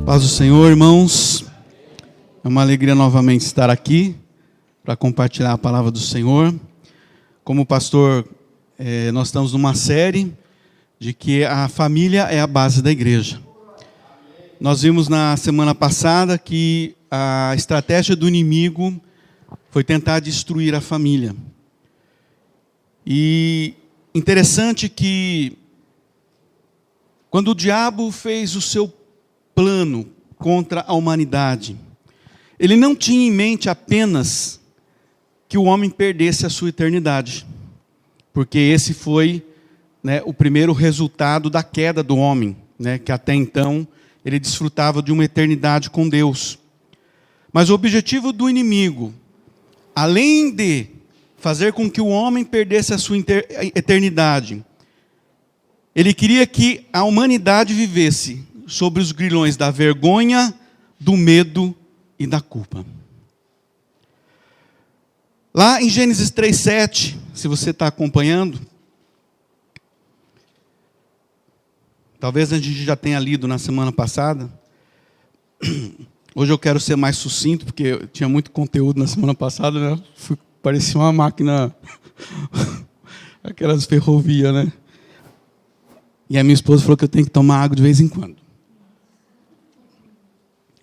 Paz do Senhor, irmãos. É uma alegria novamente estar aqui para compartilhar a palavra do Senhor. Como pastor, nós estamos numa série de que a família é a base da igreja. Nós vimos na semana passada que a estratégia do inimigo foi tentar destruir a família. E interessante que quando o diabo fez o seu plano contra a humanidade, ele não tinha em mente apenas que o homem perdesse a sua eternidade, porque esse foi, o primeiro resultado da queda do homem, que até então ele desfrutava de uma eternidade com Deus. Mas o objetivo do inimigo, além de fazer com que o homem perdesse a sua eternidade, ele queria que a humanidade vivesse sobre os grilhões da vergonha, do medo e da culpa. Lá em Gênesis 3:7, se você está acompanhando, talvez a gente já tenha lido na semana passada. Hoje eu quero ser mais sucinto, porque eu tinha muito conteúdo na semana passada, parecia uma máquina, aquelas ferrovias, E a minha esposa falou que eu tenho que tomar água de vez em quando.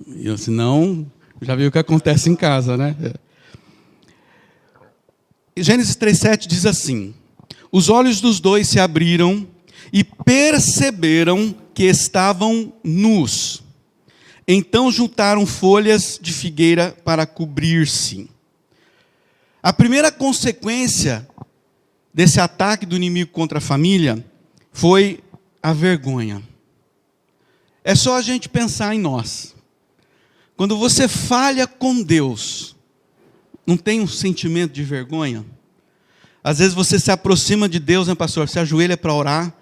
E eu, senão, já viu o que acontece em casa, Gênesis 3:7 diz assim: os olhos dos dois se abriram e perceberam que estavam nus. Então juntaram folhas de figueira para cobrir-se. A primeira consequência desse ataque do inimigo contra a família foi a vergonha. É só a gente pensar em nós. Quando você falha com Deus, não tem um sentimento de vergonha? Às vezes você se aproxima de Deus, pastor? Se ajoelha para orar,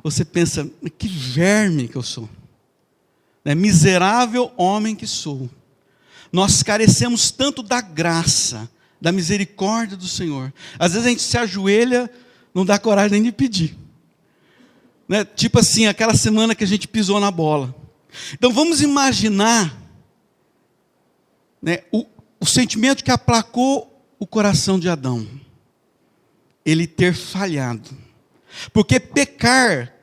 você pensa, que verme que eu sou. Miserável homem que sou. Nós carecemos tanto da graça, da misericórdia do Senhor. Às vezes a gente se ajoelha, não dá coragem nem de pedir. Tipo assim, aquela semana que a gente pisou na bola. Então vamos imaginar o sentimento que aplacou o coração de Adão. Ele ter falhado. Porque pecar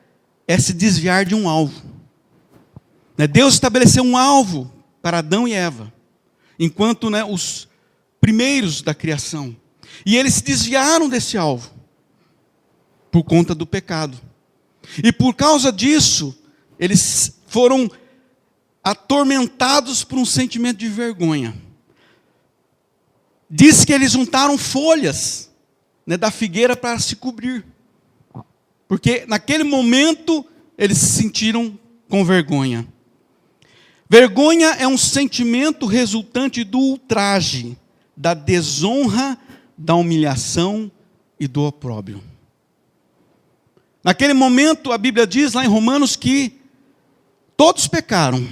é se desviar de um alvo. Deus estabeleceu um alvo para Adão e Eva, enquanto os primeiros da criação. E eles se desviaram desse alvo, por conta do pecado. E por causa disso, eles foram atormentados por um sentimento de vergonha. Diz que eles juntaram folhas da figueira para se cobrir. Porque naquele momento, eles se sentiram com vergonha. Vergonha é um sentimento resultante do ultraje, da desonra, da humilhação e do opróbrio. Naquele momento, a Bíblia diz lá em Romanos que todos pecaram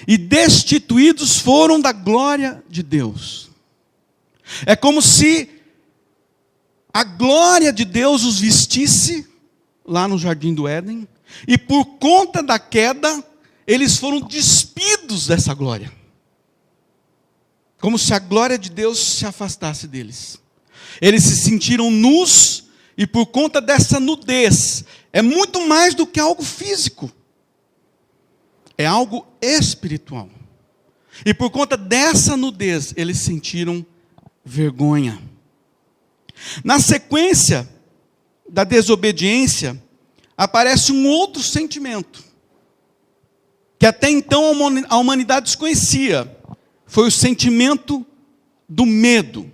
e destituídos foram da glória de Deus. É como se a glória de Deus os vestisse lá no jardim do Éden, e por conta da queda, eles foram despidos dessa glória. Como se a glória de Deus se afastasse deles. Eles se sentiram nus, e por conta dessa nudez, é muito mais do que algo físico. É algo espiritual. E por conta dessa nudez, eles sentiram vergonha. Na sequência da desobediência, aparece um outro sentimento, que até então a humanidade desconhecia. Foi o sentimento do medo.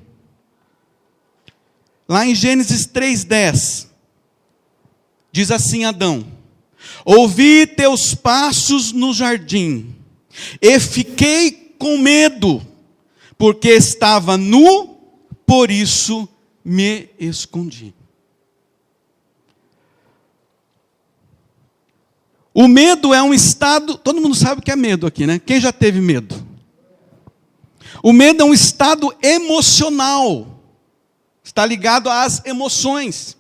Lá em Gênesis 3:10, diz assim Adão: ouvi teus passos no jardim, e fiquei com medo, porque estava nu, por isso me escondi. O medo é um estado, todo mundo sabe o que é medo aqui, Quem já teve medo? O medo é um estado emocional, está ligado às emoções.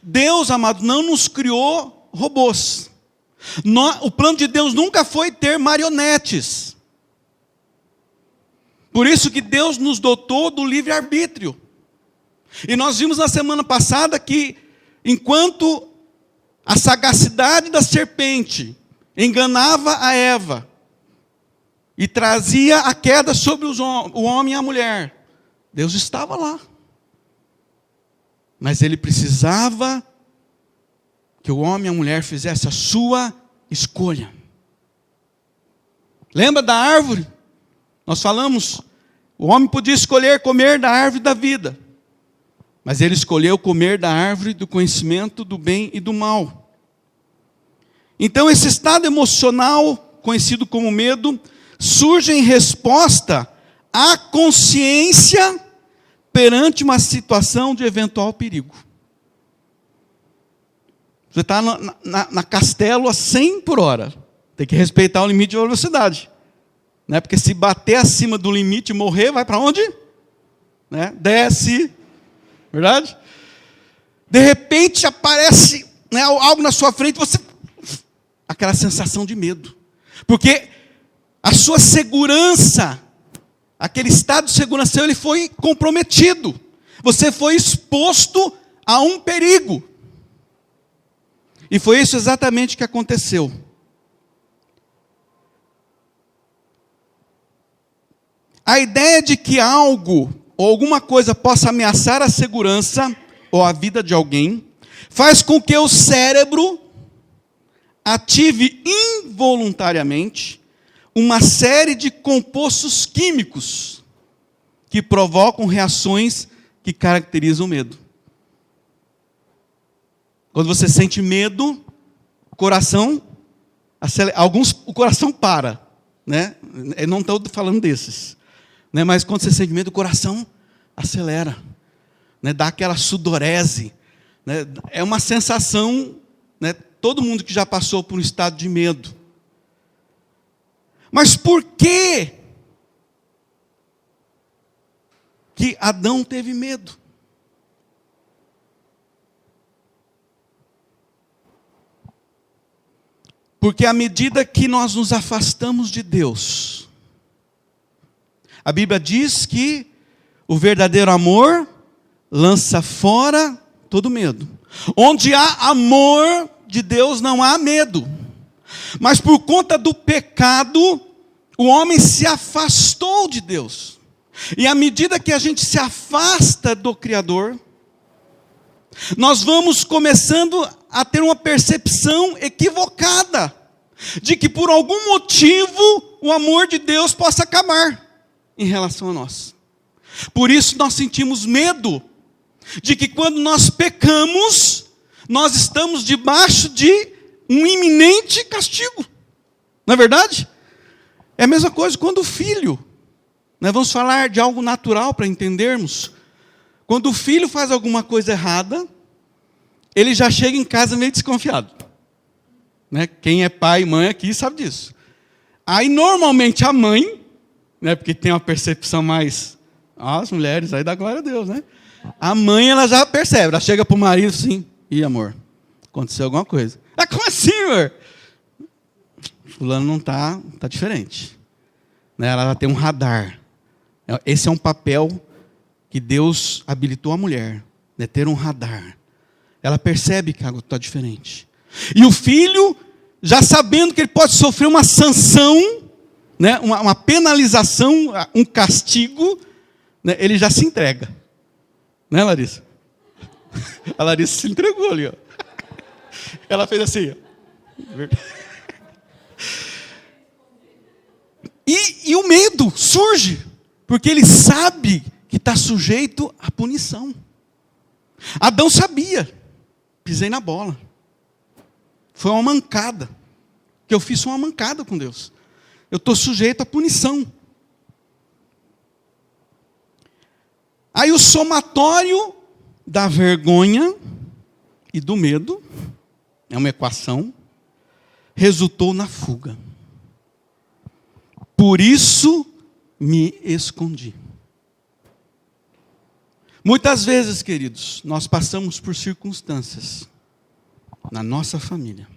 Deus, amado, não nos criou robôs. O plano de Deus nunca foi ter marionetes. Por isso que Deus nos dotou do livre-arbítrio. E nós vimos na semana passada que, enquanto a sagacidade da serpente enganava a Eva e trazia a queda sobre o homem e a mulher, Deus estava lá. Mas Ele precisava que o homem e a mulher fizessem a sua escolha. Lembra da árvore? Nós falamos, o homem podia escolher comer da árvore da vida. Mas ele escolheu comer da árvore do conhecimento do bem e do mal. Então esse estado emocional, conhecido como medo, surge em resposta à consciência perante uma situação de eventual perigo. Você está na Castelo a 100 por hora. Tem que respeitar o limite de velocidade. Né? Porque se bater acima do limite e morrer, vai para onde? Né? Desce. Verdade? De repente aparece, né, algo na sua frente, aquela sensação de medo. Porque a sua segurança, aquele estado de segurança, ele foi comprometido. Você foi exposto a um perigo. E foi isso exatamente que aconteceu. A ideia de que algo ou alguma coisa possa ameaçar a segurança ou a vida de alguém, faz com que o cérebro ative involuntariamente uma série de compostos químicos que provocam reações que caracterizam o medo. Quando você sente medo, o coração acelera, o coração para, né? Eu não estou falando desses. Né, mas quando você sente medo, o coração acelera, né, dá aquela sudorese, né, é uma sensação, né, todo mundo que já passou por um estado de medo. Mas por que Adão teve medo? Porque à medida que nós nos afastamos de Deus, a Bíblia diz que o verdadeiro amor lança fora todo medo. Onde há amor de Deus, não há medo. Mas por conta do pecado, o homem se afastou de Deus. E à medida que a gente se afasta do Criador, nós vamos começando a ter uma percepção equivocada de que por algum motivo o amor de Deus possa acabar em relação a nós. Por isso nós sentimos medo de que quando nós pecamos, nós estamos debaixo de um iminente castigo. Não é verdade? É a mesma coisa quando o filho, nós vamos falar de algo natural para entendermos. Quando o filho faz alguma coisa errada, ele já chega em casa meio desconfiado. Né? Quem é pai e mãe aqui sabe disso. Aí normalmente a mãe, né, porque tem uma percepção mais, as mulheres aí dá glória a Deus, né? A mãe, ela já percebe, ela chega para o marido assim, amor, aconteceu alguma coisa. Como assim, amor? Fulano não está diferente. Né? Ela já tem um radar. Esse é um papel que Deus habilitou a mulher, né? Ter um radar. Ela percebe que algo está diferente. E o filho, já sabendo que ele pode sofrer uma sanção, né, uma penalização, um castigo, né, ele já se entrega. Né, Larissa? A Larissa se entregou ali. Ó. Ela fez assim. Ó. E o medo surge, porque ele sabe que está sujeito à punição. Adão sabia. Pisei na bola. Foi uma mancada. Que eu fiz uma mancada com Deus. Eu estou sujeito à punição. Aí o somatório da vergonha e do medo, é uma equação, resultou na fuga. Por isso me escondi. Muitas vezes, queridos, nós passamos por circunstâncias na nossa família,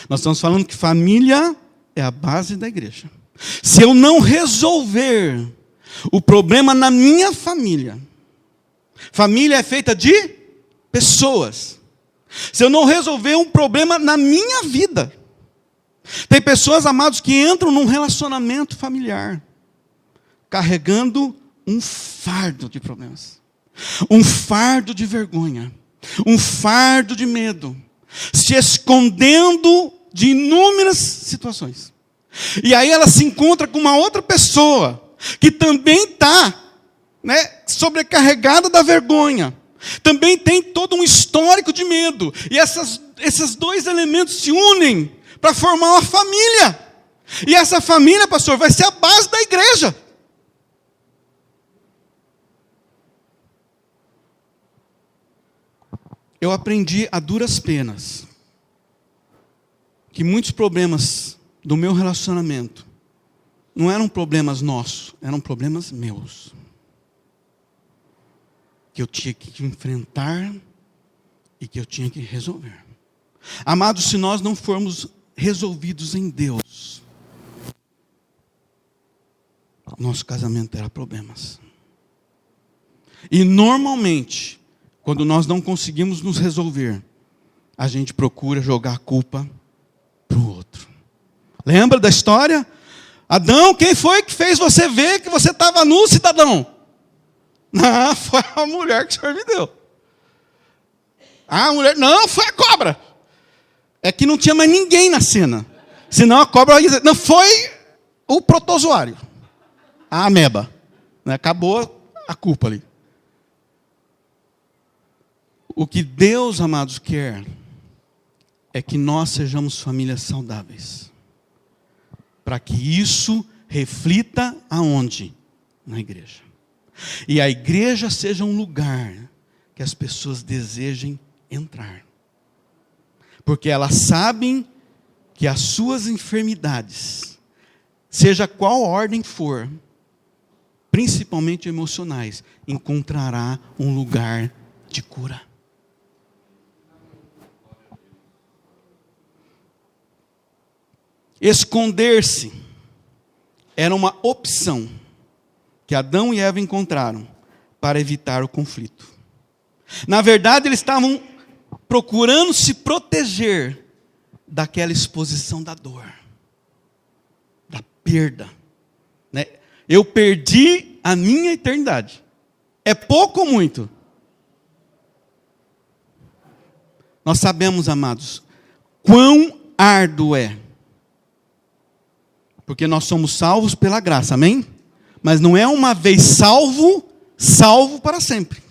Nós estamos falando que família é a base da igreja. Se eu não resolver o problema na minha família, família é feita de pessoas. Se eu não resolver um problema na minha vida, tem pessoas, amados, que entram num relacionamento familiar, carregando um fardo de problemas, um fardo de vergonha, um fardo de medo, se escondendo de inúmeras situações. E aí ela se encontra com uma outra pessoa, que também está, sobrecarregada da vergonha, também tem todo um histórico de medo, e esses dois elementos se unem para formar uma família, e essa família, pastor, vai ser a base da igreja. Eu aprendi a duras penas que muitos problemas do meu relacionamento não eram problemas nossos, eram problemas meus, que eu tinha que enfrentar e que eu tinha que resolver. Amados, se nós não formos resolvidos em Deus, nosso casamento terá problemas. E normalmente, quando nós não conseguimos nos resolver, a gente procura jogar a culpa para o outro. Lembra da história? Adão, quem foi que fez você ver que você estava nu, cidadão? Não, foi a mulher que o Senhor me deu. A mulher, não, foi a cobra. É que não tinha mais ninguém na cena. Senão a cobra ia dizer, não, foi o protozoário. A ameba. Acabou a culpa ali. O que Deus, amados, quer é que nós sejamos famílias saudáveis. Para que isso reflita aonde? Na igreja. E a igreja seja um lugar que as pessoas desejem entrar. Porque elas sabem que as suas enfermidades, seja qual ordem for, principalmente emocionais, encontrará um lugar de cura. Esconder-se era uma opção que Adão e Eva encontraram para evitar o conflito. Na verdade, eles estavam procurando se proteger daquela exposição da dor, da perda. Eu perdi a minha eternidade. É pouco ou muito? Nós sabemos, amados, quão árduo é. Porque nós somos salvos pela graça, amém? Mas não é uma vez salvo, salvo para sempre.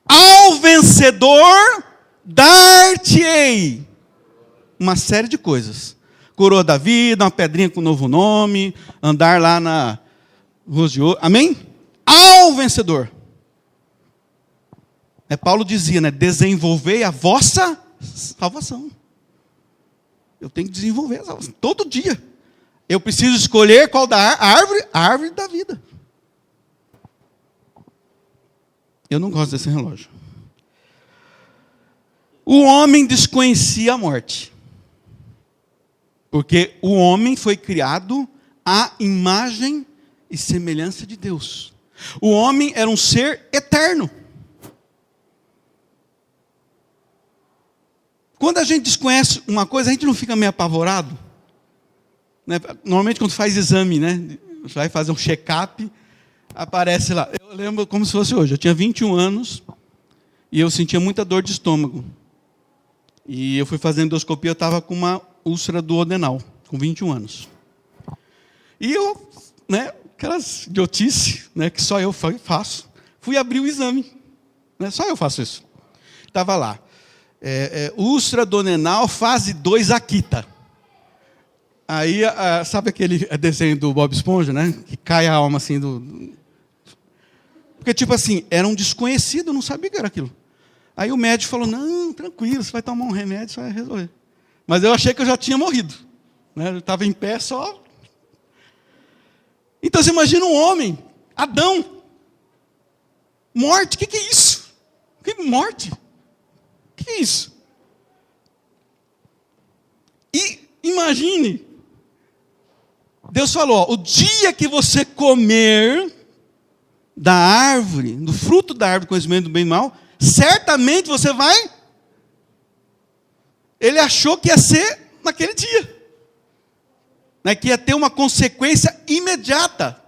Ao vencedor, dar-te-ei uma série de coisas. Coroa da vida, uma pedrinha com novo nome, andar lá na rua de ouro, amém? Ao vencedor. Paulo dizia, desenvolvei a vossa salvação. Eu tenho que desenvolver a salvação, todo dia. Eu preciso escolher qual da árvore? A árvore da vida. Eu não gosto desse relógio. O homem desconhecia a morte. Porque o homem foi criado à imagem e semelhança de Deus. O homem era um ser eterno. Quando a gente desconhece uma coisa, a gente não fica meio apavorado? Normalmente quando faz exame, vai fazer um check-up, aparece lá. Eu lembro como se fosse hoje. Eu tinha 21 anos e eu sentia muita dor de estômago. E eu fui fazer endoscopia, eu estava com uma úlcera duodenal, com 21 anos. E eu, aquelas idiotice, que só eu faço, fui abrir o exame. Só eu faço isso. Estava lá. Úlcera duodenal, fase 2, Akita. Aí, sabe aquele desenho do Bob Esponja, que cai a alma assim do... Porque, tipo assim, era um desconhecido, eu não sabia o que era aquilo. Aí o médico falou, não, tranquilo, você vai tomar um remédio, você vai resolver. Mas eu achei que eu já tinha morrido. Eu estava em pé só. Então você imagina um homem, Adão. Morte, o que é isso? Que morte? O que é isso? imagine. Deus falou, ó, o dia que você comer da árvore, do fruto da árvore, conhecimento do bem e do mal, certamente você vai... Ele achou que ia ser naquele dia. Né, que ia ter uma consequência imediata.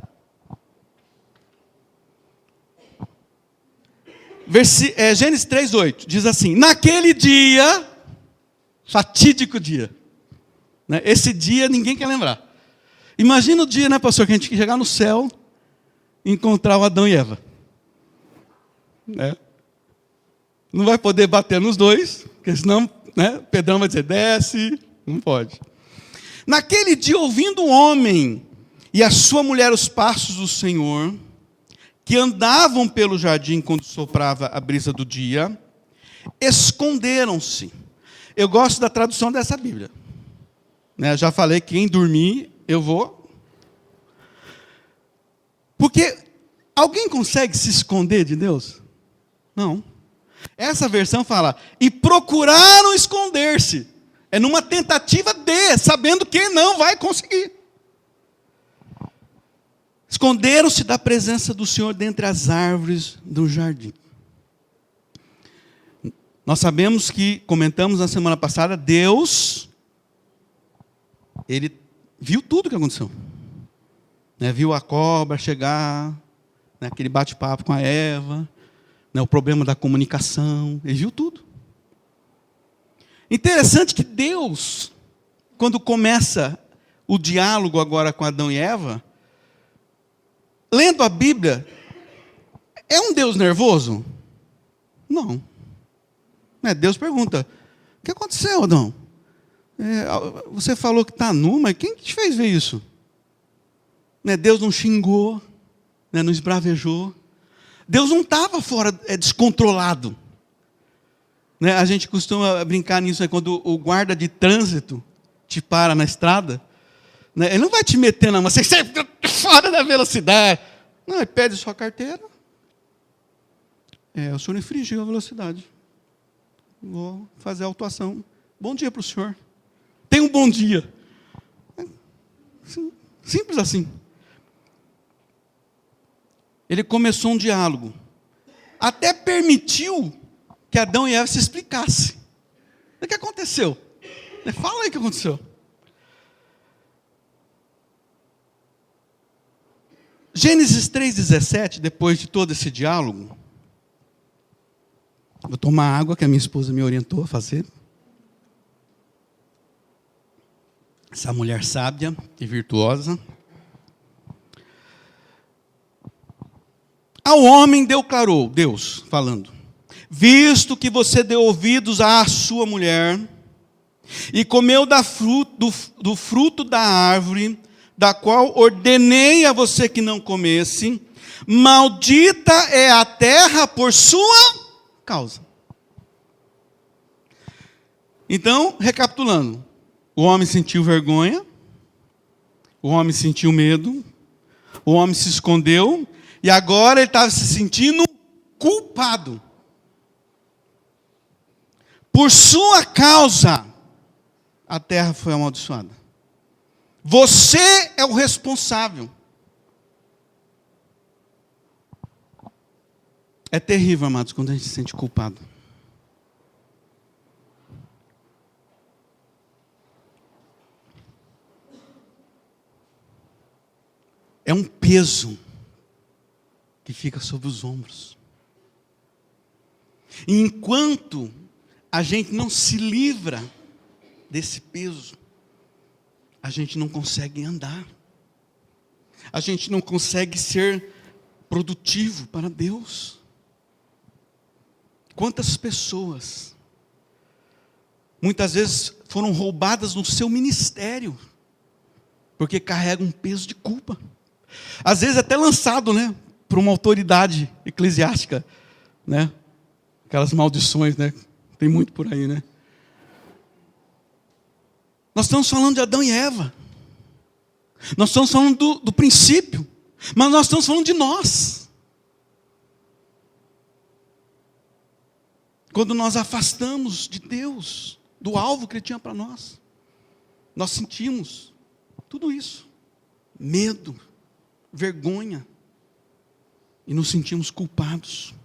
Gênesis 3:8 diz assim: naquele dia, fatídico dia, né, esse dia ninguém quer lembrar. Imagina o dia, né, pastor, que a gente chegar no céu e encontrar o Adão e Eva, né? Não vai poder bater nos dois, porque senão, né, Pedrão vai dizer, desce, não pode. Naquele dia, ouvindo o homem e a sua mulher os passos do Senhor, que andavam pelo jardim quando soprava a brisa do dia, esconderam-se. Eu gosto da tradução dessa Bíblia. Né, já falei que quem dormir, eu vou. Porque alguém consegue se esconder de Deus? Não. Essa versão fala, e procuraram esconder-se. É numa tentativa de, sabendo que não vai conseguir. Esconderam-se da presença do Senhor dentre as árvores do jardim. Nós sabemos que, comentamos na semana passada, Deus, Ele viu tudo o que aconteceu. Né, viu a cobra chegar, né, aquele bate-papo com a Eva, né, o problema da comunicação, Ele viu tudo. Interessante que Deus, quando começa o diálogo agora com Adão e Eva, lendo a Bíblia, é um Deus nervoso? Não. Deus pergunta, o que aconteceu, Adão? Você falou que está nu, mas quem te fez ver isso? Deus não xingou, não esbravejou. Deus não estava fora, descontrolado. A gente costuma brincar nisso, quando o guarda de trânsito te para na estrada, ele não vai te meter na mão, você sai fora da velocidade. Não, ele pede sua carteira. O senhor infringiu a velocidade. Vou fazer a autuação. Bom dia para o senhor. Tenha um bom dia. Simples assim. Ele começou um diálogo. Até permitiu que Adão e Eva se explicassem. O que aconteceu? Fala aí o que aconteceu. Gênesis 3,17, depois de todo esse diálogo, vou tomar água que a minha esposa me orientou a fazer. Essa mulher sábia e virtuosa. Ao homem declarou, Deus falando, visto que você deu ouvidos à sua mulher e comeu do fruto da árvore, da qual ordenei a você que não comesse, maldita é a terra por sua causa. Então, recapitulando, o homem sentiu vergonha, o homem sentiu medo, o homem se escondeu, e agora ele estava se sentindo culpado. Por sua causa, a terra foi amaldiçoada. Você é o responsável. É terrível, amados, quando a gente se sente culpado. É um peso que fica sobre os ombros. E enquanto a gente não se livra desse peso, a gente não consegue andar. A gente não consegue ser produtivo para Deus. Quantas pessoas, muitas vezes foram roubadas no seu ministério, porque carregam um peso de culpa. Às vezes até lançado, por uma autoridade eclesiástica, aquelas maldições, tem muito por aí, Nós estamos falando de Adão e Eva. Nós estamos falando do princípio, mas nós estamos falando de nós. Quando nós afastamos de Deus, do alvo que Ele tinha para nós. nós sentimos tudo isso. Medo, vergonha. E nos sentimos culpados.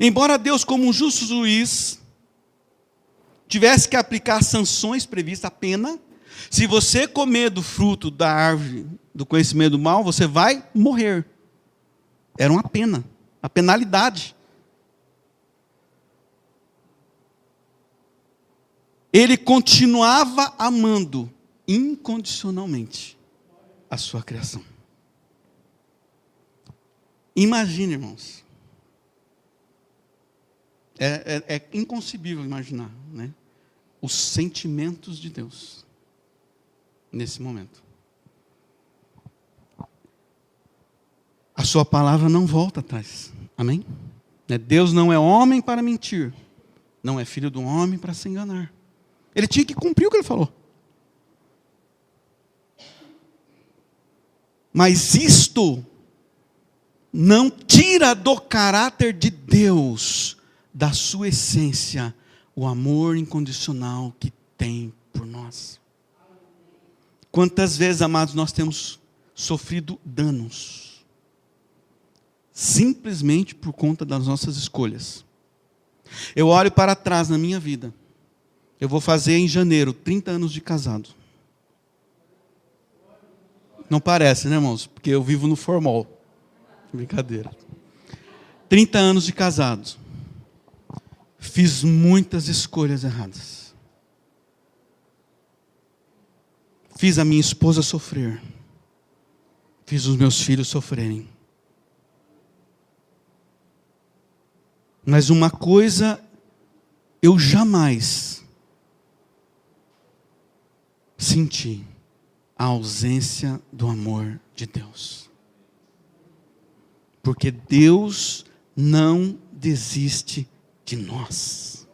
Embora Deus, como um justo juiz, tivesse que aplicar sanções previstas, a pena, se você comer do fruto da árvore do conhecimento do mal, você vai morrer. Era uma pena, a penalidade. Ele continuava amando incondicionalmente a sua criação. Imagine, irmãos. É inconcebível imaginar, né? Os sentimentos de Deus nesse momento. A sua palavra não volta atrás. Amém? Deus não é homem para mentir. Não é filho do homem para se enganar. Ele tinha que cumprir o que ele falou. Mas isto não tira do caráter de Deus, da sua essência, o amor incondicional que tem por nós. Quantas vezes, amados, nós temos sofrido danos, simplesmente por conta das nossas escolhas. Eu olho para trás na minha vida. Eu vou fazer em janeiro 30 anos de casado. Não parece, né, irmãos? Porque eu vivo no formal. Brincadeira. 30 anos de casado. Fiz muitas escolhas erradas. Fiz a minha esposa sofrer. Fiz os meus filhos sofrerem. Mas uma coisa eu jamais senti: a ausência do amor de Deus. Porque Deus não desiste de nós.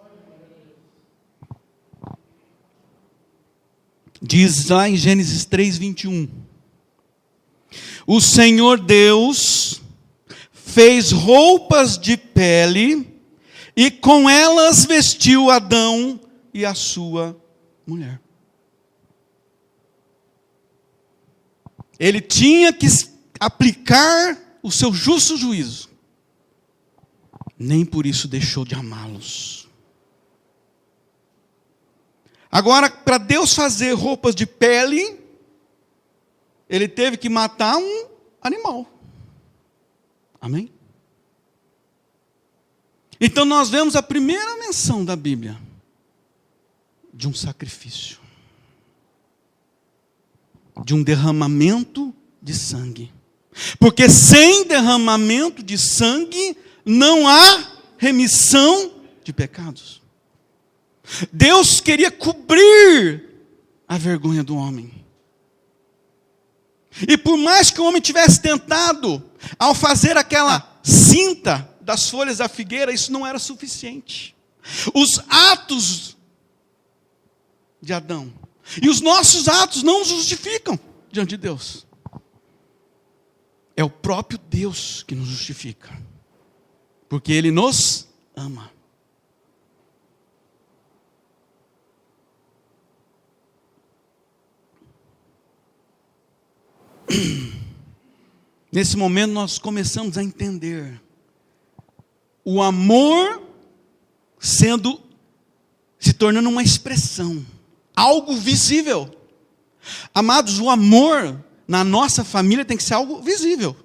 Diz lá em Gênesis 3:21. O Senhor Deus fez roupas de pele e com elas vestiu Adão e a sua mulher. Ele tinha que aplicar o seu justo juízo. Nem por isso deixou de amá-los. Agora, para Deus fazer roupas de pele, Ele teve que matar um animal. Amém? Então nós vemos a primeira menção da Bíblia de um sacrifício, de um derramamento de sangue. Porque sem derramamento de sangue não há remissão de pecados. Deus queria cobrir a vergonha do homem. E por mais que o homem tivesse tentado, ao fazer aquela cinta das folhas da figueira, isso não era suficiente. Os atos de Adão e os nossos atos não nos justificam diante de Deus. É o próprio Deus que nos justifica, porque Ele nos ama. Nesse momento nós começamos a entender o amor se tornando uma expressão, algo visível. Amados, o amor na nossa família tem que ser algo visível.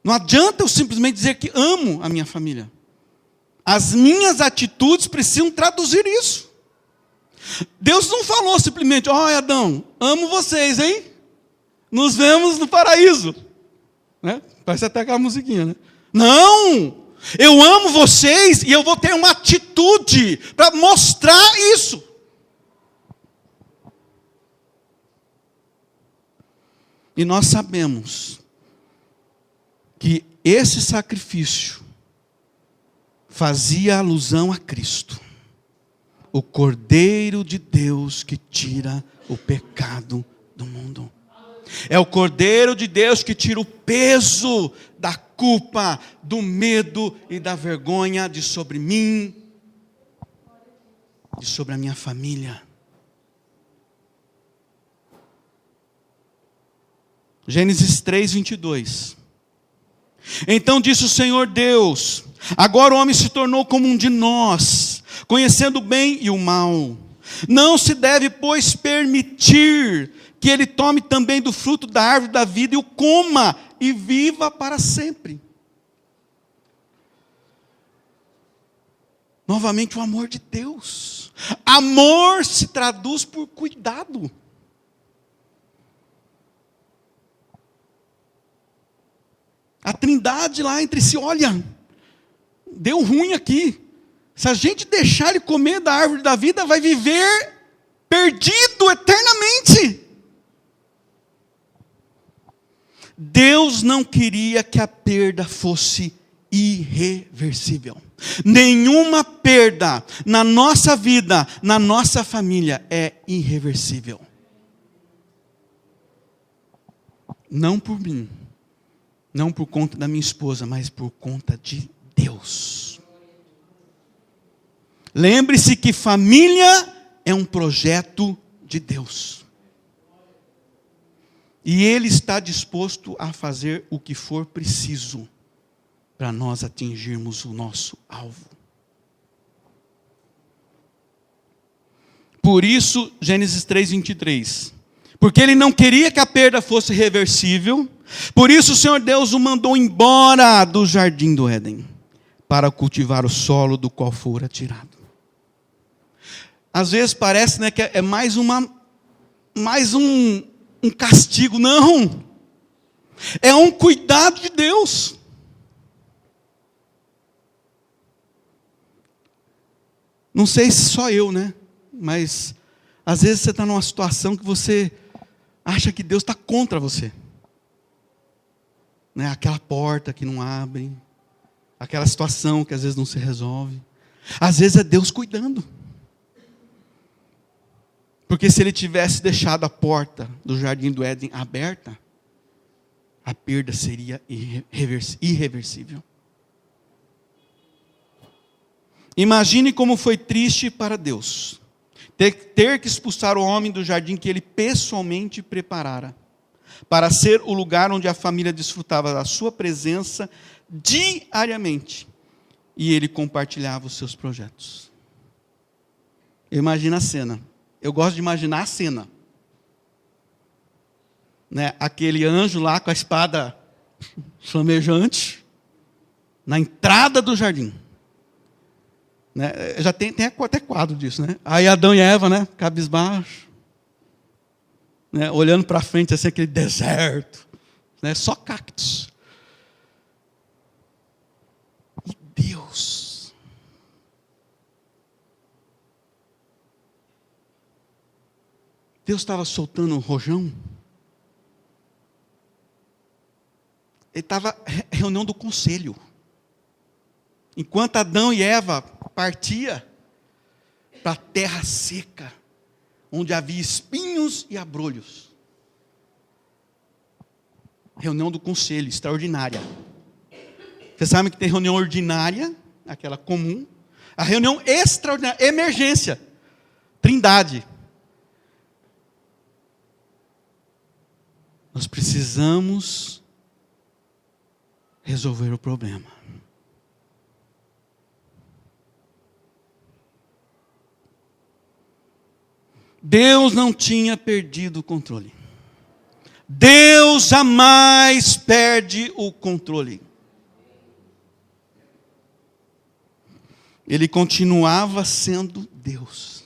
Não adianta eu simplesmente dizer que amo a minha família. As minhas atitudes precisam traduzir isso. Deus não falou simplesmente: ó, Adão, amo vocês, hein? Nos vemos no paraíso. Né? Parece até aquela musiquinha, né? Não! Eu amo vocês e eu vou ter uma atitude para mostrar isso. E nós sabemos que esse sacrifício fazia alusão a Cristo, o Cordeiro de Deus que tira o pecado do mundo. É o Cordeiro de Deus que tira o peso da culpa, do medo e da vergonha de sobre mim e sobre a minha família. Gênesis 3:22. Então disse o Senhor Deus: agora o homem se tornou como um de nós, conhecendo o bem e o mal. Não se deve, pois, permitir que ele tome também do fruto da árvore da vida e o coma e viva para sempre. Novamente o amor de Deus. Amor se traduz por cuidado. A Trindade lá entre si, olha, deu ruim aqui. Se a gente deixar ele comer da árvore da vida, vai viver perdido eternamente. Deus não queria que a perda fosse irreversível. Nenhuma perda na nossa vida, na nossa família, é irreversível. Não por mim, não por conta da minha esposa, mas por conta de Deus. Lembre-se que família é um projeto de Deus. E Ele está disposto a fazer o que for preciso para nós atingirmos o nosso alvo. Por isso, Gênesis 3:23. Porque Ele não queria que a perda fosse reversível, por isso o Senhor Deus o mandou embora do jardim do Éden, para cultivar o solo do qual fora tirado. Às vezes parece, né, que é mais um castigo. Não. É um cuidado de Deus. Não sei se só eu, né? Mas às vezes você está numa situação que você acha que Deus está contra você. Né? Aquela porta que não abre, aquela situação que às vezes não se resolve. Às vezes é Deus cuidando. Porque se Ele tivesse deixado a porta do jardim do Éden aberta, a perda seria irreversível. Imagine como foi triste para Deus ter que expulsar o homem do jardim que Ele pessoalmente preparara, para ser o lugar onde a família desfrutava da sua presença diariamente, e Ele compartilhava os seus projetos. Imagina a cena. Eu gosto de imaginar a cena. Né? Aquele anjo lá com a espada flamejante, na entrada do jardim. Né? Já tem até quadro disso, né? Aí Adão e Eva, né? Cabisbaixo, né? Olhando para frente, assim, aquele deserto, né? Só cactos. E Deus estava soltando um rojão. Ele estava reunião do conselho. Enquanto Adão e Eva partia para a terra seca, onde havia espinhos e abrolhos. Reunião do conselho, extraordinária. Você sabe que tem reunião ordinária, aquela comum. A reunião extraordinária, emergência, Trindade. Nós precisamos resolver o problema. Deus não tinha perdido o controle. Deus jamais perde o controle. Ele continuava sendo Deus.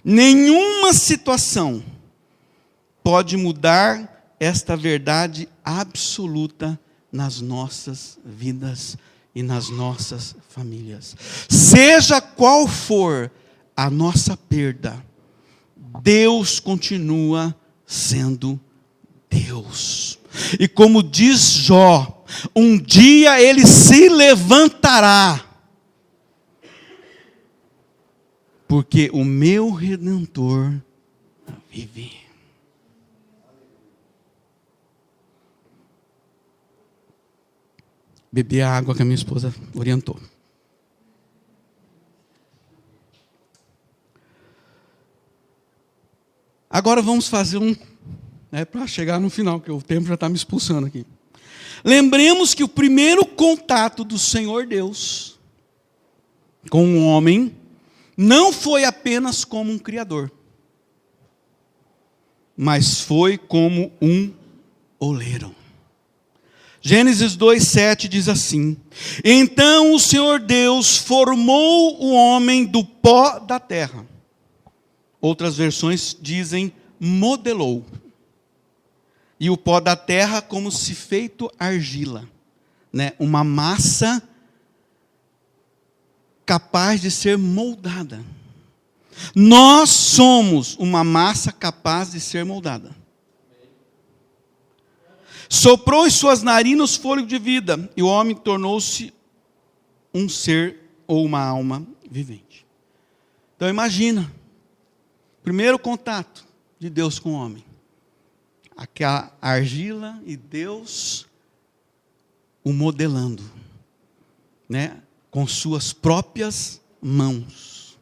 Nenhuma situação pode mudar esta verdade absoluta nas nossas vidas e nas nossas famílias. Seja qual for a nossa perda, Deus continua sendo Deus. E como diz Jó, um dia Ele se levantará, porque o meu Redentor vive. Beber a água que a minha esposa orientou. Agora vamos fazer para chegar no final, que o tempo já está me expulsando aqui. Lembremos que o primeiro contato do Senhor Deus com o homem não foi apenas como um criador, mas foi como um oleiro. Gênesis 2:7 diz assim: então o Senhor Deus formou o homem do pó da terra. Outras versões dizem modelou. E o pó da terra como se feito argila, né? Uma massa capaz de ser moldada. Nós somos uma massa capaz de ser moldada. Soprou em suas narinas fôlego de vida, e o homem tornou-se um ser ou uma alma vivente. Então imagina, primeiro contato de Deus com o homem. Aquela argila e Deus o modelando, né? Com suas próprias mãos.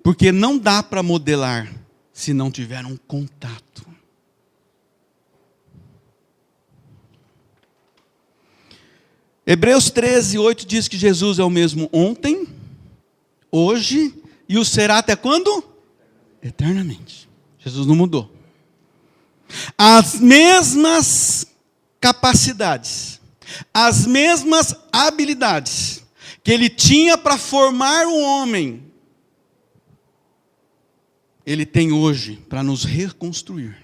Porque não dá para modelar se não tiver um contato. Hebreus 13:8 diz que Jesus é o mesmo ontem, hoje e o será até quando? Eternamente. Jesus não mudou. As mesmas capacidades, as mesmas habilidades que ele tinha para formar o homem, ele tem hoje para nos reconstruir.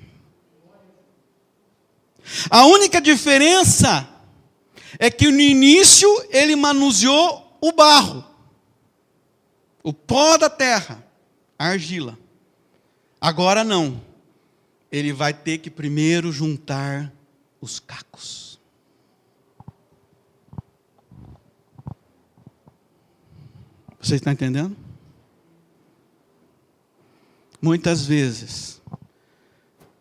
A única diferença é que no início ele manuseou o barro, o pó da terra, a argila. Agora não. Ele vai ter que primeiro juntar os cacos. Você está entendendo? Muitas vezes,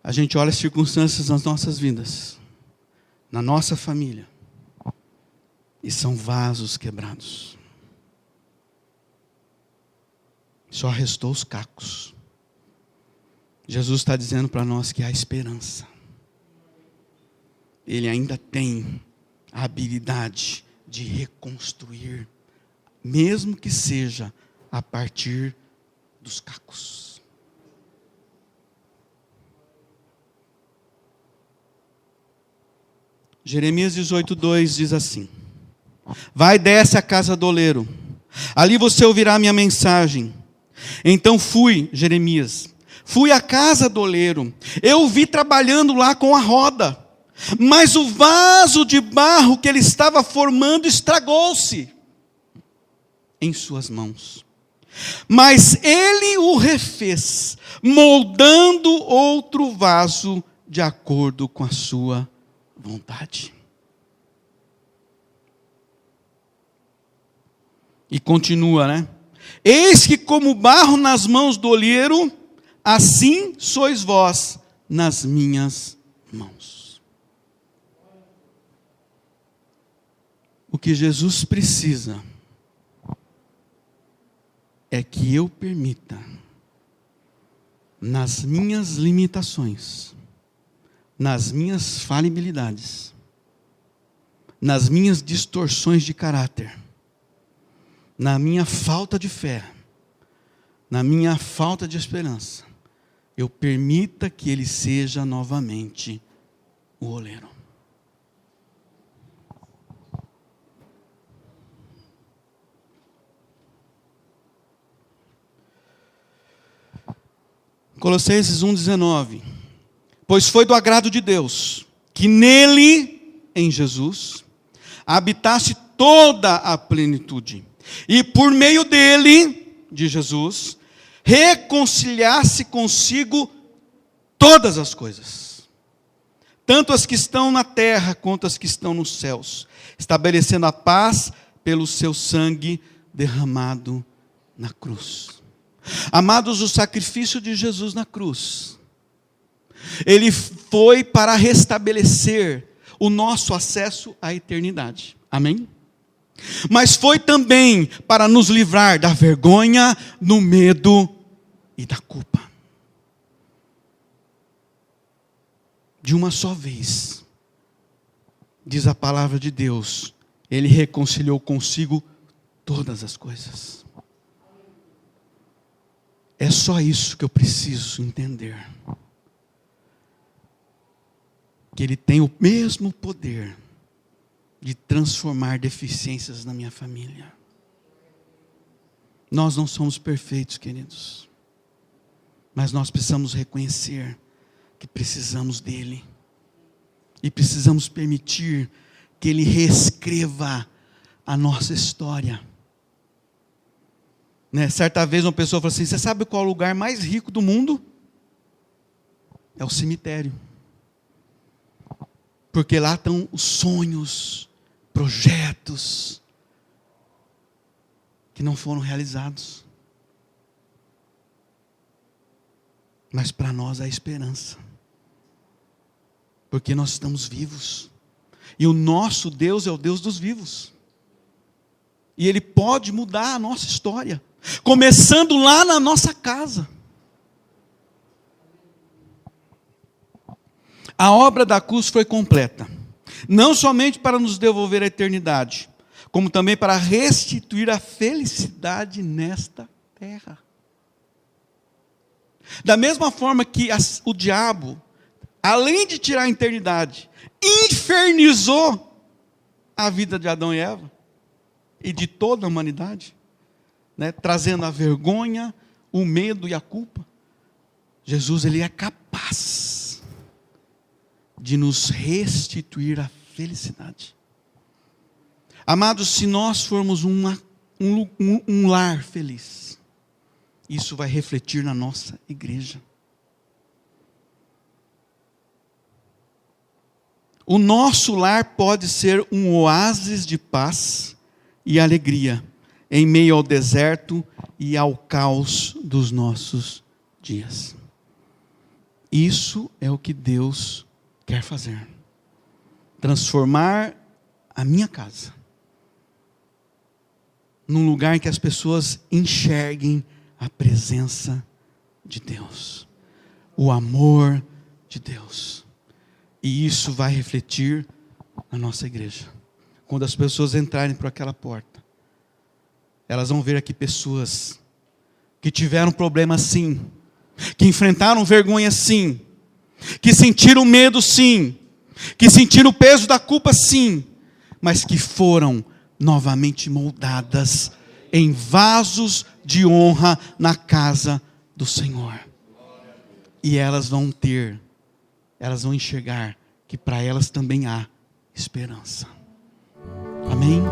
a gente olha as circunstâncias nas nossas vidas, na nossa família, e são vasos quebrados. Só restou os cacos. Jesus está dizendo para nós que há esperança. Ele ainda tem a habilidade de reconstruir, mesmo que seja a partir dos cacos. Jeremias 18:2 diz assim: vai, desce à casa do oleiro, ali você ouvirá a minha mensagem. Então Jeremias, fui à casa do oleiro, eu o vi trabalhando lá com a roda, mas o vaso de barro que ele estava formando estragou-se em suas mãos. Mas ele o refez, moldando outro vaso de acordo com a sua vontade. E continua, né? Eis que como barro nas mãos do oleiro, assim sois vós nas minhas mãos. O que Jesus precisa é que eu permita, nas minhas limitações, nas minhas falibilidades, nas minhas distorções de caráter, na minha falta de fé, na minha falta de esperança, eu permita que ele seja novamente o oleiro. Colossenses 1:19. Pois foi do agrado de Deus que nele, em Jesus, habitasse toda a plenitude, e por meio dele, de Jesus, reconciliasse consigo todas as coisas, tanto as que estão na terra quanto as que estão nos céus, estabelecendo a paz pelo seu sangue derramado na cruz. Amados, o sacrifício de Jesus na cruz, ele foi para restabelecer o nosso acesso à eternidade. Amém? Mas foi também para nos livrar da vergonha, do medo e da culpa. de uma só vez, diz a palavra de Deus, Ele reconciliou consigo todas as coisas. É só isso que eu preciso entender. Que Ele tem o mesmo poder de transformar deficiências na minha família. Nós não somos perfeitos, queridos. Mas nós precisamos reconhecer que precisamos dEle. E precisamos permitir que Ele reescreva a nossa história. Certa vez uma pessoa falou assim, você sabe qual é o lugar mais rico do mundo? É o cemitério. Porque lá estão os sonhos, projetos, que não foram realizados. Mas para nós há esperança. Porque nós estamos vivos. E o nosso Deus é o Deus dos vivos. E Ele pode mudar a nossa história. Começando lá na nossa casa. A obra da cruz foi completa. Não somente para nos devolver a eternidade, como também para restituir a felicidade nesta terra. Da mesma forma que o diabo, além de tirar a eternidade, infernizou a vida de Adão e Eva e de toda a humanidade, trazendo a vergonha, o medo e a culpa. Jesus, Ele é capaz de nos restituir a felicidade. Amados, se nós formos um lar feliz, isso vai refletir na nossa igreja. O nosso lar pode ser um oásis de paz e alegria, em meio ao deserto e ao caos dos nossos dias. Isso é o que Deus quer fazer. Transformar a minha casa num lugar em que as pessoas enxerguem a presença de Deus, o amor de Deus. E isso vai refletir na nossa igreja. Quando as pessoas entrarem por aquela porta, elas vão ver aqui pessoas que tiveram problemas sim, que enfrentaram vergonha sim, que sentiram medo sim, que sentiram o peso da culpa sim, mas que foram novamente moldadas em vasos de honra na casa do Senhor. E elas vão enxergar que para elas também há esperança. Amém?